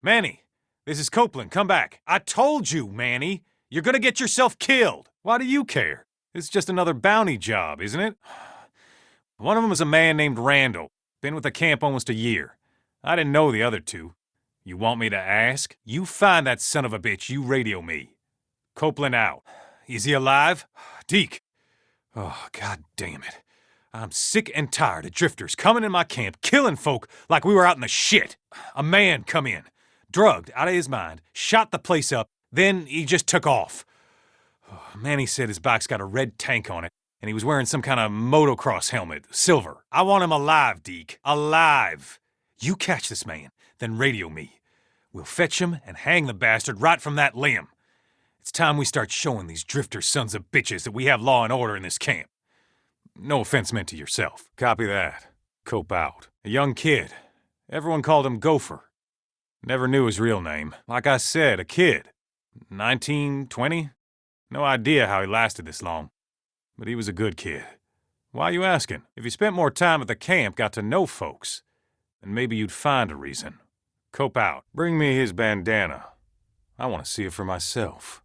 Manny, this is Copeland. Come back. I told you, Manny. You're gonna get yourself killed. Why do you care? It's just another bounty job, isn't it? One of them is a man named Randall. Been with the camp almost a year. I didn't know the other two. You want me to ask? You find that son of a bitch, you radio me. Copeland out. Is he alive? Deke. Oh, god damn it. I'm sick and tired of drifters coming in my camp, killing folk like we were out in the shit. A man come in, drugged out of his mind, shot the place up, then he just took off. Manny said his bike's got a red tank on it, and he was wearing some kind of motocross helmet, silver. I want him alive, Deke. Alive. You catch this man, then radio me. We'll fetch him and hang the bastard right from that limb. It's time we start showing these drifter sons of bitches that we have law and order in this camp. No offense meant to yourself. Copy that. Cope out. A young kid. Everyone called him Gopher. Never knew his real name. Like I said, a kid. 19, 20? No idea how he lasted this long. But he was a good kid. Why are you asking? If you spent more time at the camp, got to know folks, then maybe you'd find a reason. Cope out. Bring me his bandana. I want to see it for myself.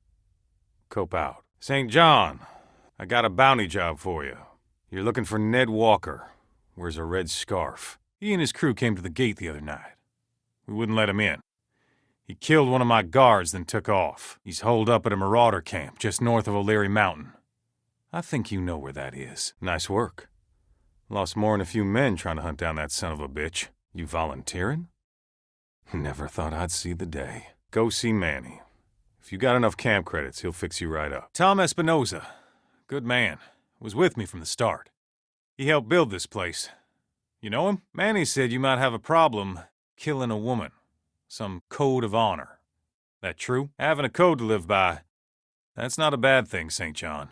Cope out. St. John, I got a bounty job for you. You're looking for Ned Walker. Wears a red scarf. He and his crew came to the gate the other night. We wouldn't let him in. He killed one of my guards, then took off. He's holed up at a marauder camp just north of O'Leary Mountain. I think you know where that is. Nice work. Lost more than a few men trying to hunt down that son of a bitch. You volunteering? Never thought I'd see the day. Go see Manny. If you got enough camp credits, he'll fix you right up. Tom Espinoza. Good man. Was with me from the start. He helped build this place. You know him? Manny said you might have a problem killing a woman. Some code of honor. That true? Having a code to live by, that's not a bad thing, St. John.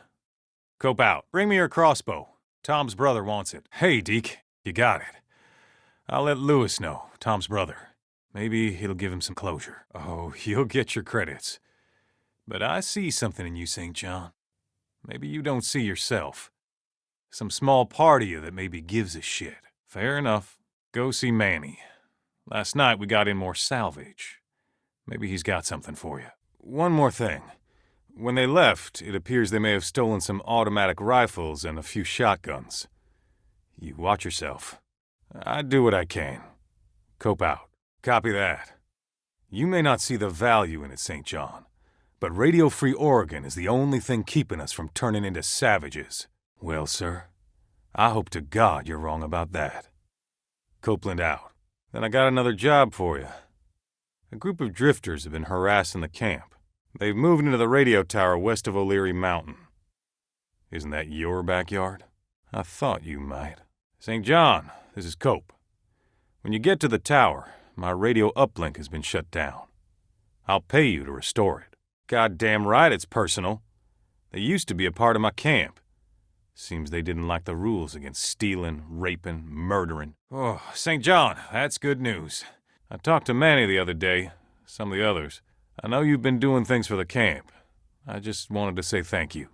Cope out. Bring me your crossbow. Tom's brother wants it. Hey, Deke. You got it. I'll let Lewis know, Tom's brother. Maybe it'll give him some closure. Oh, you'll get your credits. But I see something in you, St. John. Maybe you don't see yourself. Some small part of you that maybe gives a shit. Fair enough. Go see Manny. Last night we got in more salvage. Maybe he's got something for you. One more thing. When they left, it appears they may have stolen some automatic rifles and a few shotguns. You watch yourself. I do what I can. Cope out. Copy that. You may not see the value in it, St. John, but Radio Free Oregon is the only thing keeping us from turning into savages. Well, sir, I hope to God you're wrong about that. Copeland out. Then I got another job for you. A group of drifters have been harassing the camp. They've moved into the radio tower west of O'Leary Mountain. Isn't that your backyard? I thought you might. St. John, this is Cope. When you get to the tower, my radio uplink has been shut down. I'll pay you to restore it. Goddamn right it's personal. They used to be a part of my camp. Seems they didn't like the rules against stealing, raping, murdering. Oh, St. John, that's good news. I talked to Manny the other day, some of the others. I know you've been doing things for the camp. I just wanted to say thank you.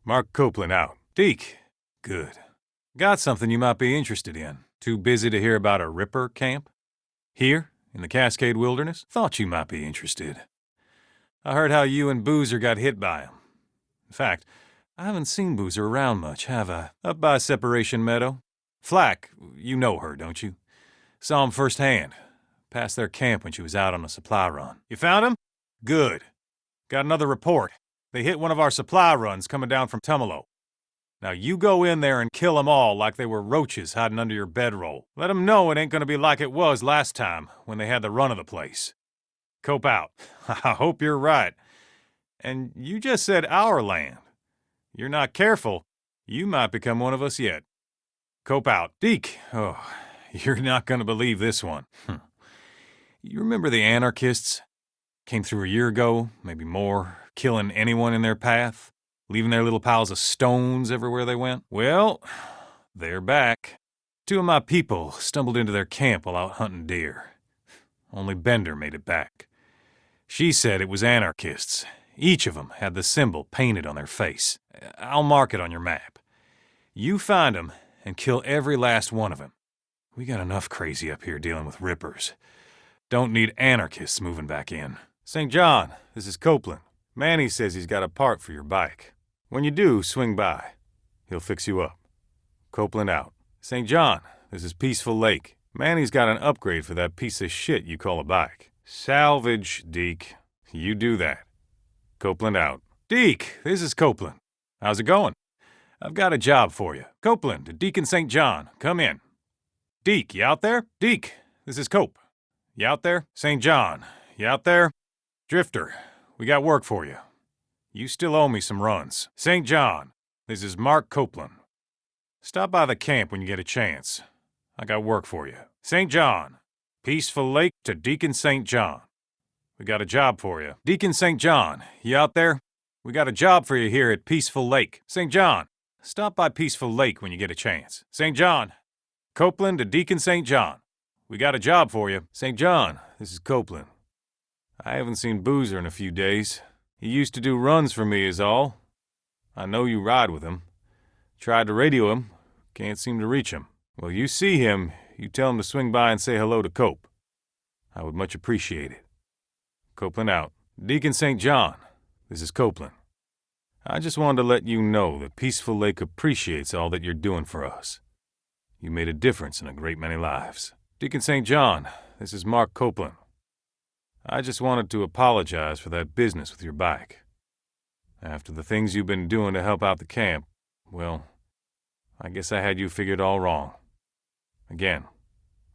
Mark Copeland out. Deke. Good. Got something you might be interested in. Too busy to hear about a Ripper camp? Here, in the Cascade Wilderness? Thought you might be interested. I heard how you and Boozer got hit by him. In fact, I haven't seen Boozer around much, have I? Up by Separation Meadow. Flack, you know her, don't you? Saw him firsthand. Passed their camp when she was out on a supply run. You found him? Good. Got another report. They hit one of our supply runs coming down from Tumalo. Now you go in there and kill them all like they were roaches hiding under your bedroll. Let them know it ain't gonna be like it was last time when they had the run of the place. Cope out. I hope you're right. And you just said our land. You're not careful, you might become one of us yet. Cope out. Deke. Oh, you're not gonna believe this one. You remember the Anarchists? Came through a year ago, maybe more, killing anyone in their path, leaving their little piles of stones everywhere they went. Well, they're back. Two of my people stumbled into their camp while out hunting deer. Only Bender made it back. She said it was Anarchists. Each of them had the symbol painted on their face. I'll mark it on your map. You find them and kill every last one of them. We got enough crazy up here dealing with Rippers. Don't need anarchists moving back in. St. John, this is Copeland. Manny says he's got a part for your bike. When you do, swing by. He'll fix you up. Copeland out. St. John, this is Peaceful Lake. Manny's got an upgrade for that piece of shit you call a bike. Salvage, Deke. You do that. Copeland out. Deke, this is Copeland. How's it going? I've got a job for you. Copeland to Deke and St. John. Come in. Deke, you out there? Deke, this is Cope. You out there? St. John, you out there? Drifter, we got work for you. You still owe me some runs. St. John, this is Mark Copeland. Stop by the camp when you get a chance. I got work for you. St. John, Peaceful Lake to Deacon St. John. We got a job for you. Deacon St. John, you out there? We got a job for you here at Peaceful Lake. St. John, stop by Peaceful Lake when you get a chance. St. John, Copeland to Deacon St. John. We got a job for you. St. John, this is Copeland. I haven't seen Boozer in a few days. He used to do runs for me is all. I know you ride with him. Tried to radio him. Can't seem to reach him. Well, you see him, you tell him to swing by and say hello to Cope. I would much appreciate it. Copeland out. Deacon St. John, this is Copeland. I just wanted to let you know that Peaceful Lake appreciates all that you're doing for us. You made a difference in a great many lives. Deacon St. John, this is Mark Copeland. I just wanted to apologize for that business with your bike. After the things you've been doing to help out the camp, well, I guess I had you figured all wrong. Again,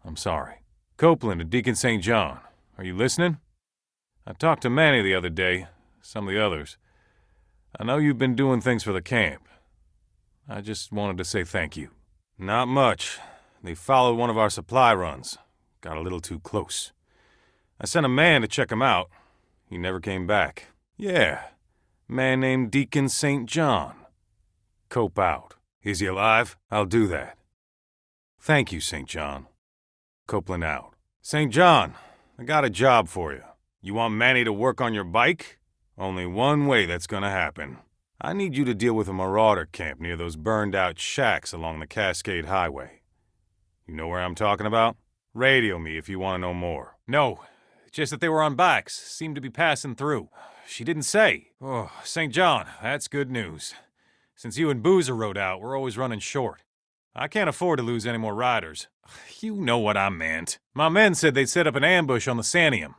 I'm sorry. Copeland to Deacon St. John, are you listening? I talked to Manny the other day, some of the others. I know you've been doing things for the camp. I just wanted to say thank you. Not much. They followed one of our supply runs. Got a little too close. I sent a man to check him out. He never came back. Yeah, man named Deacon St. John. Cope out. Is he alive? I'll do that. Thank you, St. John. Copeland out. St. John, I got a job for you. You want Manny to work on your bike? Only one way that's gonna happen. I need you to deal with a marauder camp near those burned-out shacks along the Cascade Highway. You know where I'm talking about? Radio me if you want to know more. No, just that they were on bikes. Seemed to be passing through. She didn't say. Oh, St. John, that's good news. Since you and Boozer rode out, we're always running short. I can't afford to lose any more riders. You know what I meant. My men said they'd set up an ambush on the Sanium.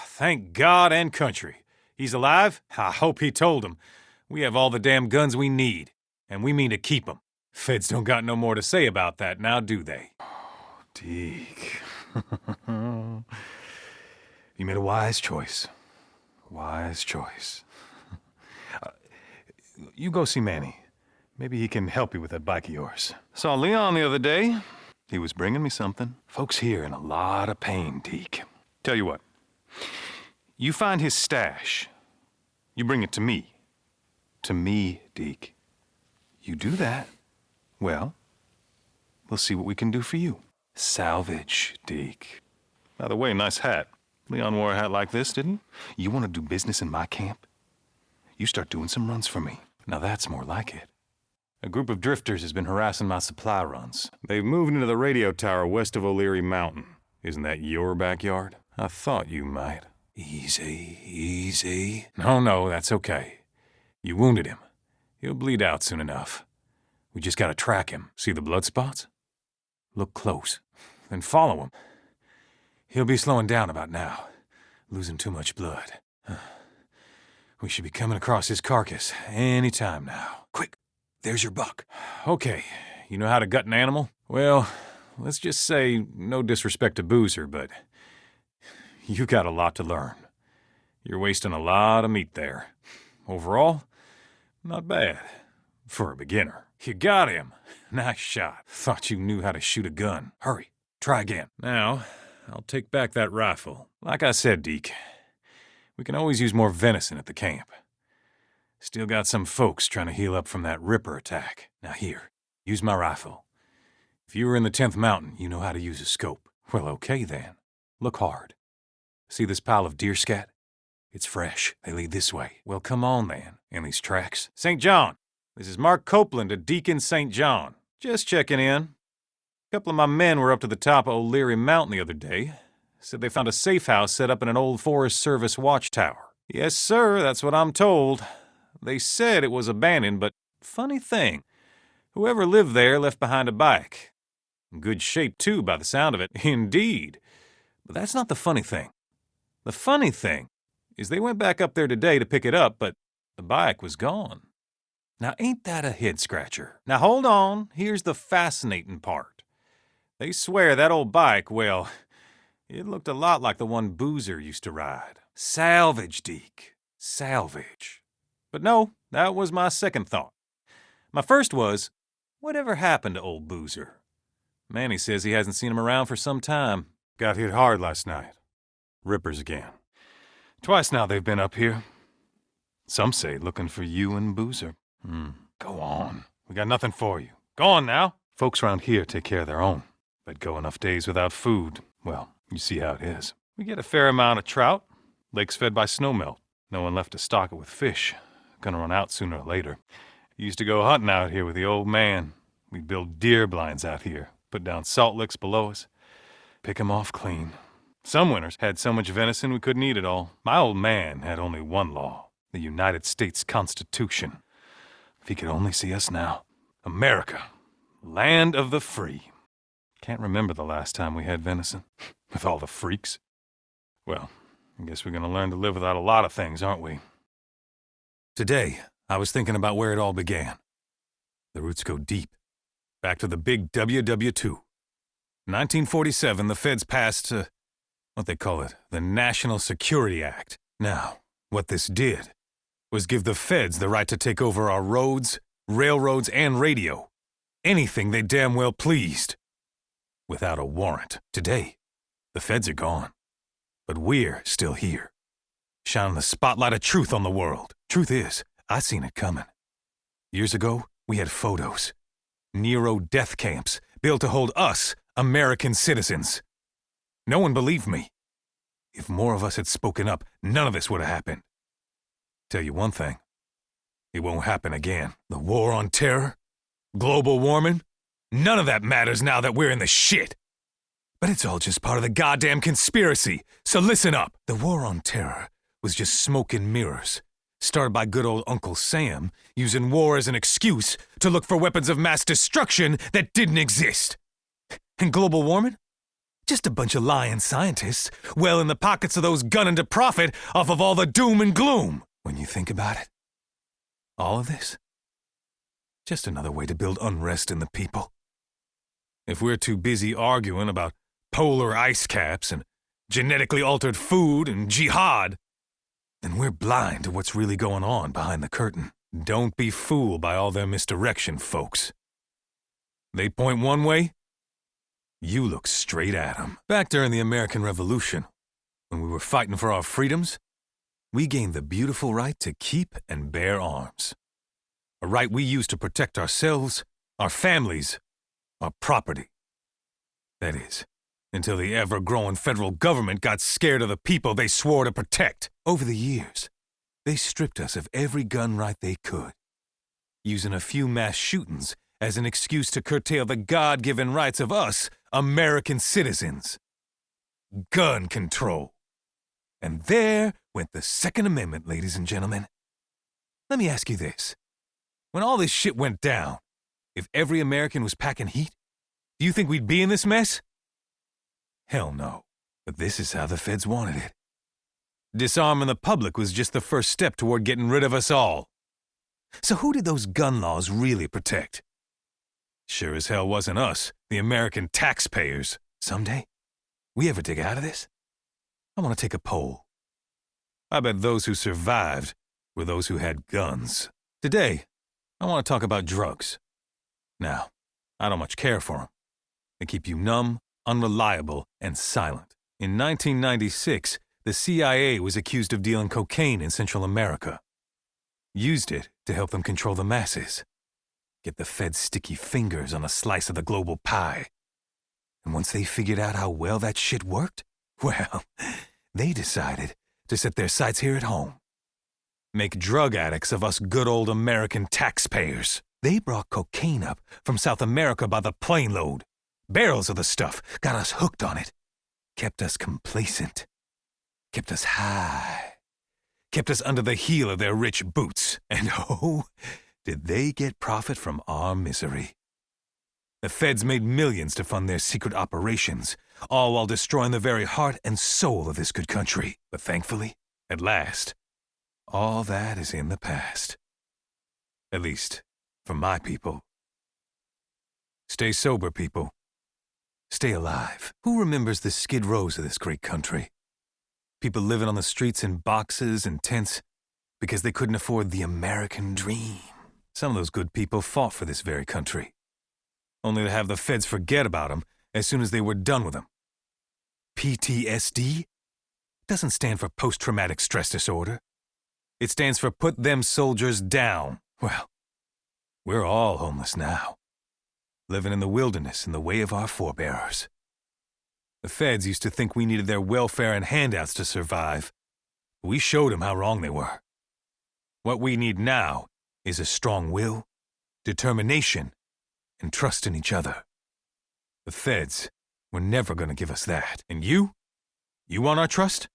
Thank God and country. He's alive? I hope he told him. We have all the damn guns we need, and we mean to keep them. Feds don't got no more to say about that now, do they? Oh, Deke. You made a wise choice. Wise choice. You go see Manny. Maybe he can help you with that bike of yours. Saw Leon the other day. He was bringing me something. Folks here in a lot of pain, Deke. Tell you what. You find his stash. You bring it to me. To me, Deke. You do that. Well, we'll see what we can do for you. Salvage, Deke. By the way, nice hat. Leon wore a hat like this, didn't he? You want to do business in my camp? You start doing some runs for me. Now that's more like it. A group of drifters has been harassing my supply runs. They've moved into the radio tower west of O'Leary Mountain. Isn't that your backyard? I thought you might. Easy, easy. No, that's okay. You wounded him. He'll bleed out soon enough. We just gotta track him. See the blood spots? Look close. Then follow him. He'll be slowing down about now. Losing too much blood. We should be coming across his carcass any time now. Quick, there's your buck. Okay, you know how to gut an animal? Well, let's just say, no disrespect to Boozer, but you got a lot to learn. You're wasting a lot of meat there. Overall, not bad. For a beginner. You got him. Nice shot. Thought you knew how to shoot a gun. Hurry, try again. Now, I'll take back that rifle. Like I said, Deke, we can always use more venison at the camp. Still got some folks trying to heal up from that Ripper attack. Now here, use my rifle. If you were in the 10th Mountain, you know how to use a scope. Well, okay then. Look hard. See this pile of deer scat? It's fresh. They lead this way. Well, come on then. In these tracks. St. John, this is Mark Copeland at Deacon St. John. Just checking in. A couple of my men were up to the top of O'Leary Mountain the other day. Said they found a safe house set up in an old Forest Service watchtower. Yes, sir, that's what I'm told. They said it was abandoned, but funny thing, whoever lived there left behind a bike. In good shape, too, by the sound of it. Indeed. But that's not the funny thing. The funny thing is they went back up there today to pick it up, but the bike was gone. Now, ain't that a head-scratcher? Now, hold on. Here's the fascinating part. They swear that old bike, well, it looked a lot like the one Boozer used to ride. Salvage, Deke. Salvage. But no, that was my second thought. My first was, whatever happened to old Boozer? Manny says he hasn't seen him around for some time. Got hit hard last night. Rippers again. Twice now they've been up here. Some say looking for you and Boozer. Go on. We got nothing for you. Go on now. Folks around here take care of their own. But go enough days without food, well, you see how it is. We get a fair amount of trout. Lake's fed by snowmelt. No one left to stock it with fish. Gonna run out sooner or later. Used to go hunting out here with the old man. We'd build deer blinds out here, put down salt licks below us, pick 'em off clean. Some winters had so much venison we couldn't eat it all. My old man had only one law, the United States Constitution. If he could only see us now. America, land of the free. Can't remember the last time we had venison, with all the freaks. Well, I guess we're gonna learn to live without a lot of things, aren't we? Today, I was thinking about where it all began. The roots go deep, back to the big WW2. 1947, the feds passed, what they call it, the National Security Act. Now, what this did was give the feds the right to take over our roads, railroads, and radio. Anything they damn well pleased. Without a warrant. Today, the feds are gone. But we're still here. Shining the spotlight of truth on the world. Truth is, I seen it coming. Years ago, we had photos. NERO death camps built to hold us, American citizens. No one believed me. If more of us had spoken up, none of this would have happened. Tell you one thing. It won't happen again. The war on terror? Global warming? None of that matters now that we're in the shit. But it's all just part of the goddamn conspiracy. So listen up. The war on terror was just smoke and mirrors. Started by good old Uncle Sam, using war as an excuse to look for weapons of mass destruction that didn't exist. And global warming? Just a bunch of lying scientists, well in the pockets of those gunning to profit off of all the doom and gloom. When you think about it, all of this, just another way to build unrest in the people. If we're too busy arguing about polar ice caps and genetically altered food and jihad, then we're blind to what's really going on behind the curtain. Don't be fooled by all their misdirection, folks. They point one way, you look straight at them. Back during the American Revolution, when we were fighting for our freedoms, we gained the beautiful right to keep and bear arms. A right we used to protect ourselves, our families, our property. That is, until the ever-growing federal government got scared of the people they swore to protect. Over the years, they stripped us of every gun right they could, using a few mass shootings as an excuse to curtail the God-given rights of us, American citizens. Gun control. And there went the Second Amendment, ladies and gentlemen. Let me ask you this. When all this shit went down, if every American was packing heat, do you think we'd be in this mess? Hell no. But this is how the feds wanted it. Disarming the public was just the first step toward getting rid of us all. So who did those gun laws really protect? Sure as hell wasn't us, the American taxpayers. Someday, we ever dig out of this? I want to take a poll. I bet those who survived were those who had guns. Today, I want to talk about drugs. Now, I don't much care for them. They keep you numb, unreliable, and silent. In 1996, the CIA was accused of dealing cocaine in Central America. Used it to help them control the masses. Get the Fed's sticky fingers on a slice of the global pie. And once they figured out how well that shit worked, well, they decided to set their sights here at home. Make drug addicts of us good old American taxpayers. They brought cocaine up from South America by the plane load. Barrels of the stuff got us hooked on it. kept us complacent, kept us high, kept us under the heel of their rich boots. And oh, did they get profit from our misery. The feds made millions to fund their secret operations, all while destroying the very heart and soul of this good country. But thankfully, at last, all that is in the past. At least, for my people. Stay sober, people. Stay alive. Who remembers the skid rows of this great country? People living on the streets in boxes and tents because they couldn't afford the American dream. Some of those good people fought for this very country, only to have the feds forget about them as soon as they were done with them. PTSD doesn't stand for post-traumatic stress disorder. It stands for put them soldiers down. Well, we're all homeless now, living in the wilderness in the way of our forebears. The feds used to think we needed their welfare and handouts to survive. We showed them how wrong they were. What we need now is a strong will, determination, and trust in each other. The feds were never going to give us that. And you want our trust?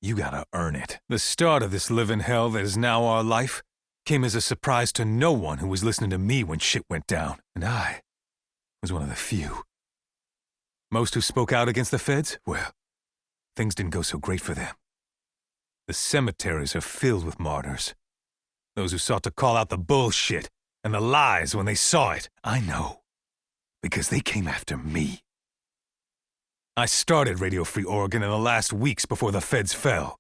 You gotta earn it. The start of this living hell that is now our life came as a surprise to no one who was listening to me when shit went down. And I was one of the few. Most who spoke out against the feds, well, things didn't go so great for them. The cemeteries are filled with martyrs. Those who sought to call out the bullshit and the lies when they saw it. I know, because they came after me. I started Radio Free Oregon in the last weeks before the feds fell.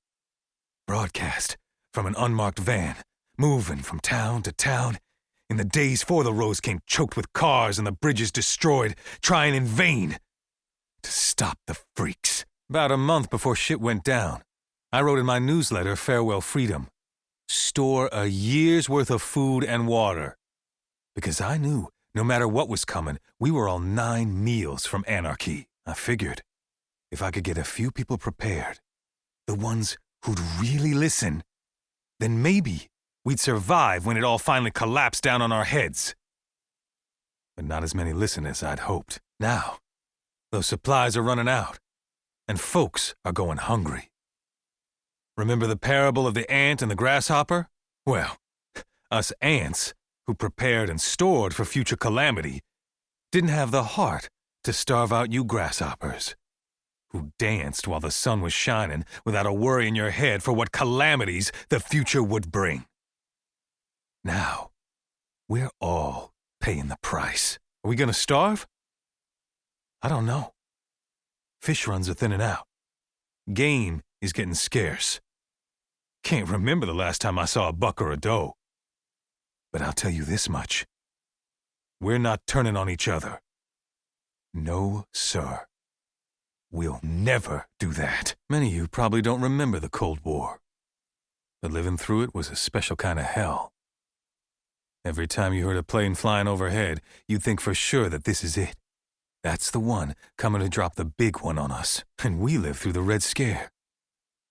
Broadcast from an unmarked van, moving from town to town, in the days before the roads came choked with cars and the bridges destroyed, trying in vain to stop the freaks. About a month before shit went down, I wrote in my newsletter, Farewell Freedom, store a year's worth of food and water. Because I knew, no matter what was coming, we were all 9 meals from anarchy. I figured, if I could get a few people prepared, the ones who'd really listen, then maybe we'd survive when it all finally collapsed down on our heads. But not as many listen as I'd hoped. Now, those supplies are running out, and folks are going hungry. Remember the parable of the ant and the grasshopper? Well, us ants, who prepared and stored for future calamity, didn't have the heart to starve out you grasshoppers, who danced while the sun was shining without a worry in your head for what calamities the future would bring. Now, we're all paying the price. Are we gonna starve? I don't know. Fish runs are thinning out. Game is getting scarce. Can't remember the last time I saw a buck or a doe. But I'll tell you this much. We're not turning on each other. No, sir. We'll never do that. Many of you probably don't remember the Cold War. But living through it was a special kind of hell. Every time you heard a plane flying overhead, you'd think for sure that this is it. That's the one coming to drop the big one on us. And we lived through the Red Scare.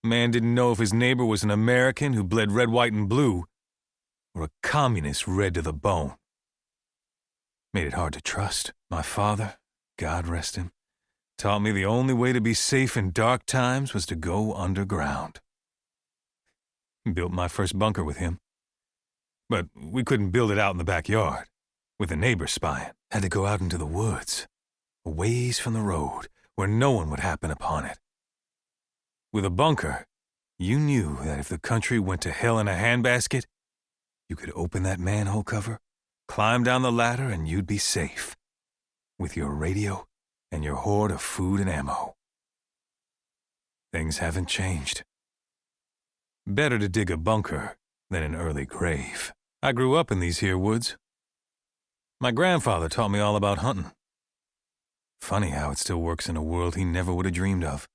Man didn't know if his neighbor was an American who bled red, white, and blue, or a communist red to the bone. Made it hard to trust. My father, God rest him, taught me the only way to be safe in dark times was to go underground. Built my first bunker with him. But we couldn't build it out in the backyard, with the neighbors spying. Had to go out into the woods, a ways from the road, where no one would happen upon it. With a bunker, you knew that if the country went to hell in a handbasket, you could open that manhole cover, climb down the ladder, and you'd be safe, with your radio and your hoard of food and ammo. Things haven't changed. Better to dig a bunker than an early grave. I grew up in these here woods. My grandfather taught me all about hunting. Funny how it still works in a world he never would have dreamed of.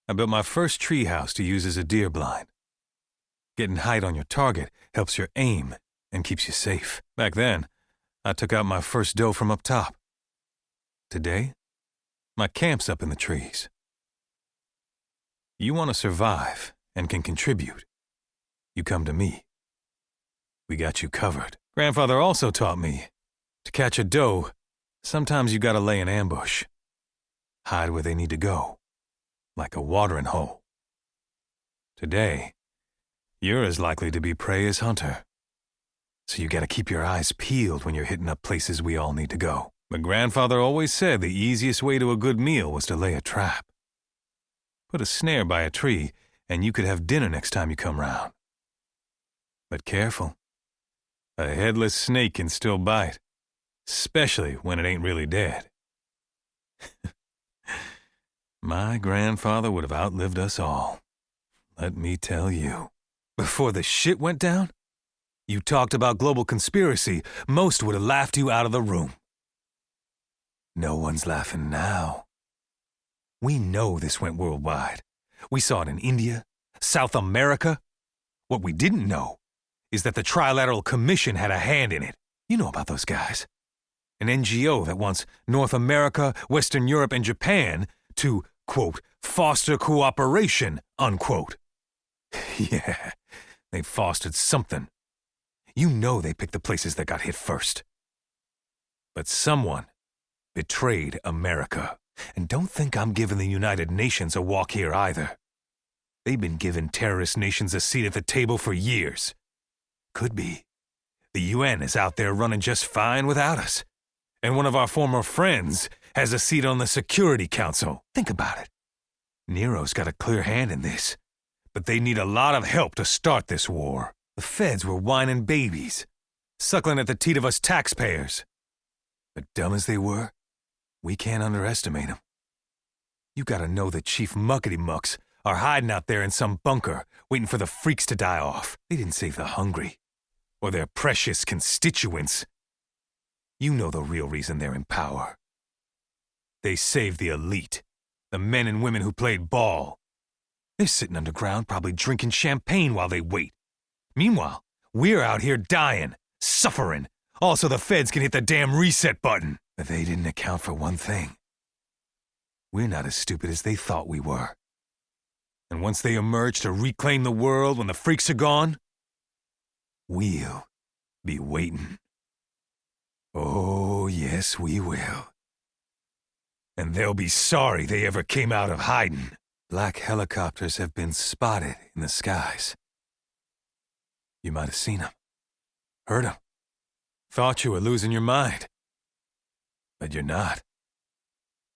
I built my first tree house to use as a deer blind. Getting height on your target helps your aim and keeps you safe. Back then, I took out my first doe from up top. Today, my camp's up in the trees. You want to survive and can contribute. You come to me. We got you covered. Grandfather also taught me, to catch a doe, sometimes you gotta lay an ambush. hide where they need to go, like a watering hole. Today, you're as likely to be prey as hunter. So you gotta keep your eyes peeled when you're hitting up places we all need to go. But grandfather always said the easiest way to a good meal was to lay a trap. Put a snare by a tree, and you could have dinner next time you come round. But careful. A headless snake can still bite, especially when it ain't really dead. My grandfather would have outlived us all. Let me tell you. Before the shit went down, you talked about global conspiracy, most would have laughed you out of the room. No one's laughing now. We know this went worldwide. We saw it in India, South America. What we didn't know is that the Trilateral Commission had a hand in it. You know about those guys. An NGO that wants North America, Western Europe, and Japan to, quote, foster cooperation, unquote. Yeah, they fostered something. You know they picked the places that got hit first. But someone betrayed America. And don't think I'm giving the United Nations a walk here either. They've been giving terrorist nations a seat at the table for years. Could be. The UN is out there running just fine without us. And one of our former friends has a seat on the Security Council. Think about it. NERO's got a clear hand in this. But they need a lot of help to start this war. The feds were whining babies, suckling at the teat of us taxpayers. But dumb as they were, we can't underestimate them. You gotta know the chief muckety-mucks are hiding out there in some bunker, waiting for the freaks to die off. They didn't save the hungry, or their precious constituents. You know the real reason they're in power. They saved the elite, the men and women who played ball. They're sitting underground, probably drinking champagne while they wait. Meanwhile, we're out here dying, suffering. Also, the feds can hit the damn reset button. But they didn't account for one thing. We're not as stupid as they thought we were. And once they emerge to reclaim the world when the freaks are gone, we'll be waiting. Oh, yes, we will. And they'll be sorry they ever came out of hiding. Black helicopters have been spotted in the skies. You might have seen them, heard them, thought you were losing your mind. But you're not.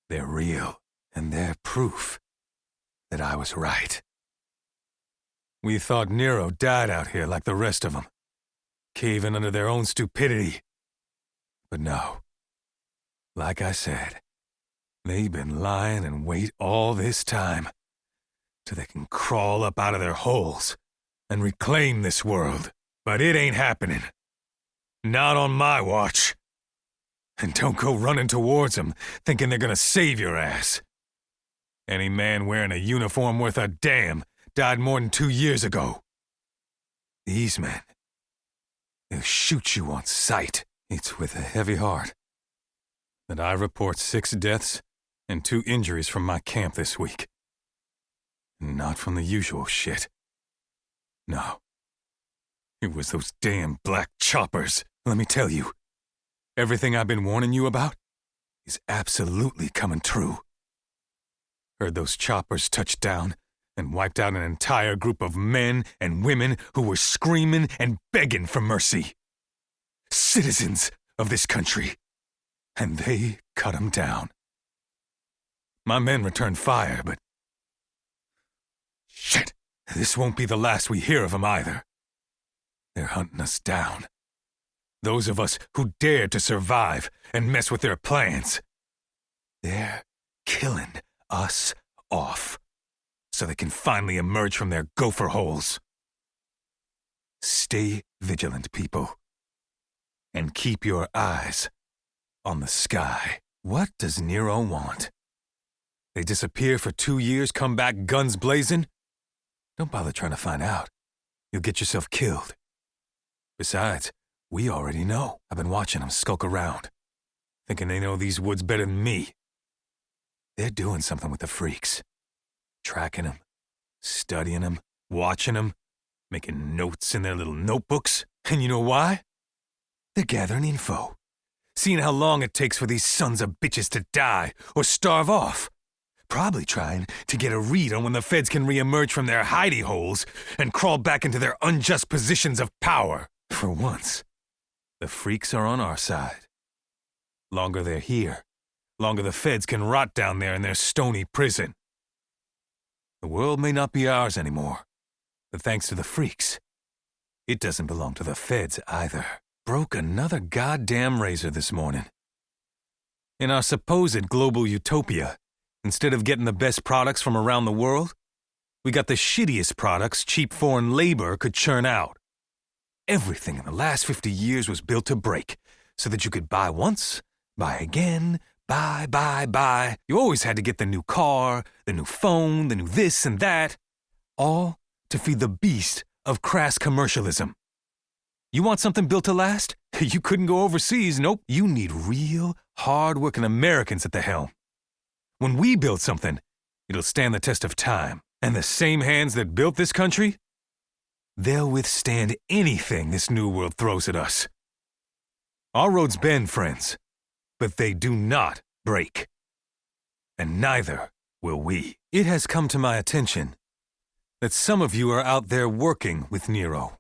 They're real, and they're proof that I was right. We thought NERO died out here like the rest of them, caving under their own stupidity. But no. Like I said, they've been lying in wait all this time, till they can crawl up out of their holes and reclaim this world. But it ain't happening. Not on my watch. And don't go running towards them, thinking they're gonna save your ass. Any man wearing a uniform worth a damn died more than 2 years ago. These men, they'll shoot you on sight. It's with a heavy heart that I report 6 deaths and 2 injuries from my camp this week. Not from the usual shit. No. It was those damn black choppers. Let me tell you. Everything I've been warning you about is absolutely coming true. Heard those choppers touch down and wiped out an entire group of men and women who were screaming and begging for mercy. Citizens of this country. And they cut them down. My men returned fire, but... Shit! This won't be the last we hear of them either. They're hunting us down. Those of us who dared to survive and mess with their plans. They're killing us off so they can finally emerge from their gopher holes. Stay vigilant, people. And keep your eyes on the sky. What does NERO want? They disappear for 2 years, come back guns blazing? Don't bother trying to find out. You'll get yourself killed. Besides, we already know. I've been watching them skulk around, thinking they know these woods better than me. They're doing something with the freaks. Tracking them, studying them, watching them, making notes in their little notebooks. And you know why? They're gathering info. Seeing how long it takes for these sons of bitches to die or starve off. probably trying to get a read on when the feds can reemerge from their hidey holes and crawl back into their unjust positions of power. For once, the freaks are on our side. Longer they're here, longer the feds can rot down there in their stony prison. The world may not be ours anymore, but thanks to the freaks, it doesn't belong to the feds either. Broke another goddamn razor this morning. In our supposed global utopia, instead of getting the best products from around the world, we got the shittiest products cheap foreign labor could churn out. Everything in the last 50 years was built to break, so that you could buy once, buy again, buy. You always had to get the new car, the new phone, the new this and that, all to feed the beast of crass commercialism. You want something built to last? You couldn't go overseas, nope. You need real, hard-working Americans at the helm. When we build something, it'll stand the test of time. And the same hands that built this country, they'll withstand anything this new world throws at us. Our roads bend, friends, but they do not break. And neither will we. It has come to my attention that some of you are out there working with NERO.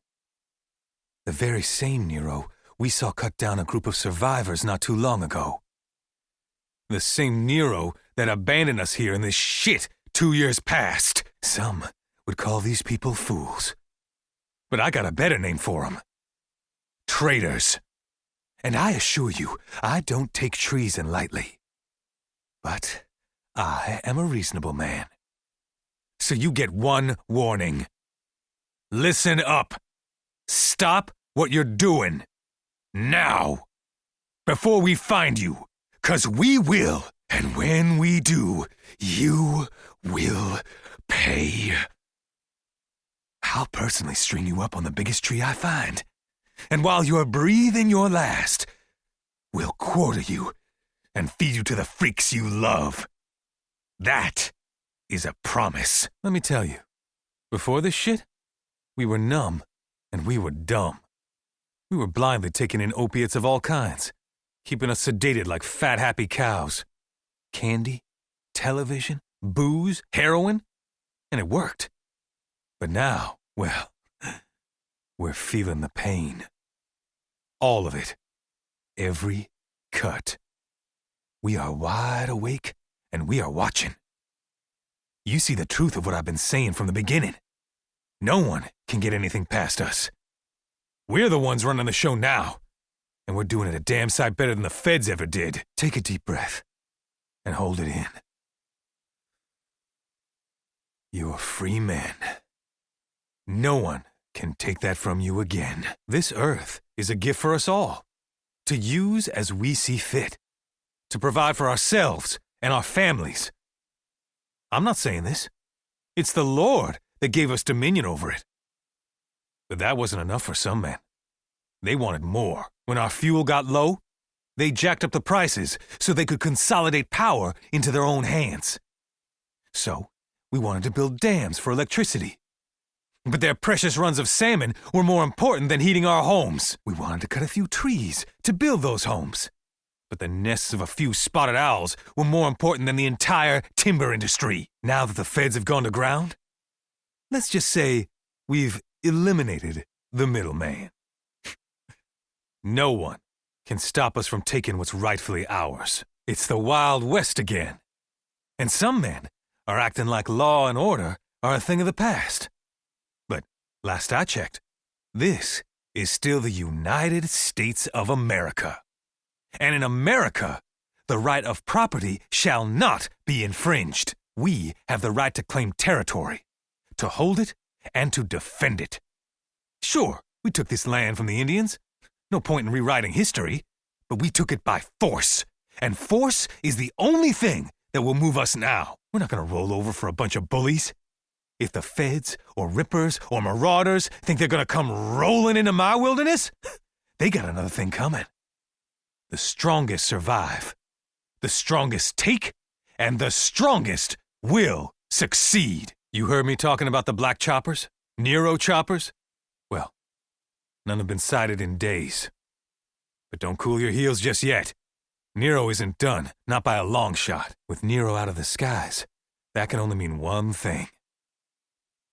The very same NERO we saw cut down a group of survivors not too long ago. The same NERO that abandoned us here in this shit 2 years past. Some would call these people fools. But I got a better name for them. Traitors. And I assure you, I don't take treason lightly. But I am a reasonable man. So you get one warning. Listen up. Stop what you're doing. Now. Before we find you. 'Cause we will. And when we do, you will pay. I'll personally string you up on the biggest tree I find. And while you're breathing your last, we'll quarter you and feed you to the freaks you love. That is a promise. Let me tell you, before this shit, we were numb and we were dumb. We were blindly taking in opiates of all kinds, keeping us sedated like fat, happy cows. Candy, television, booze, heroin, and it worked. But now, well, we're feeling the pain. All of it. Every cut. We are wide awake, and we are watching. You see the truth of what I've been saying from the beginning. No one can get anything past us. We're the ones running the show now, and we're doing it a damn sight better than the feds ever did. Take a deep breath, and hold it in. You're a free man. No one can take that from you again. This earth is a gift for us all, to use as we see fit, to provide for ourselves and our families. I'm not saying this. It's the Lord that gave us dominion over it. But that wasn't enough for some men. They wanted more. When our fuel got low, they jacked up the prices so they could consolidate power into their own hands. So, we wanted to build dams for electricity. But their precious runs of salmon were more important than heating our homes. We wanted to cut a few trees to build those homes. But the nests of a few spotted owls were more important than the entire timber industry. Now that the feds have gone to ground, let's just say we've eliminated the middleman. No one can stop us from taking what's rightfully ours. It's the Wild West again. And some men are acting like law and order are a thing of the past. But last I checked, this is still the United States of America. And in America, the right of property shall not be infringed. We have the right to claim territory, to hold it, and to defend it. Sure, we took this land from the Indians. No point in rewriting history. But we took it by force. And force is the only thing that will move us now. We're not going to roll over for a bunch of bullies. If the feds or rippers or marauders think they're going to come rolling into my wilderness, they got another thing coming. The strongest survive. The strongest take. And the strongest will succeed. You heard me talking about the black choppers? NERO choppers? Well, none have been sighted in days. But don't cool your heels just yet. NERO isn't done, not by a long shot. With NERO out of the skies, that can only mean one thing.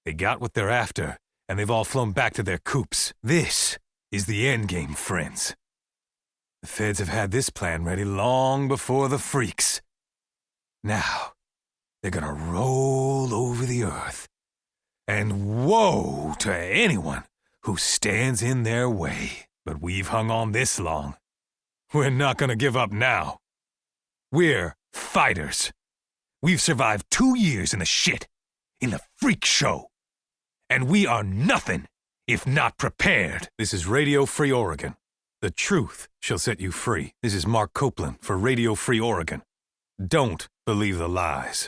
They got what they're after, and they've all flown back to their coops. This is the endgame, friends. The feds have had this plan ready long before the freaks. Now, they're gonna roll over the earth. And woe to anyone who stands in their way. But we've hung on this long. We're not gonna give up now. We're fighters. We've survived 2 years in the shit, in the freak show. And we are nothing if not prepared. This is Radio Free Oregon. The truth shall set you free. This is Mark Copeland for Radio Free Oregon. Don't believe the lies.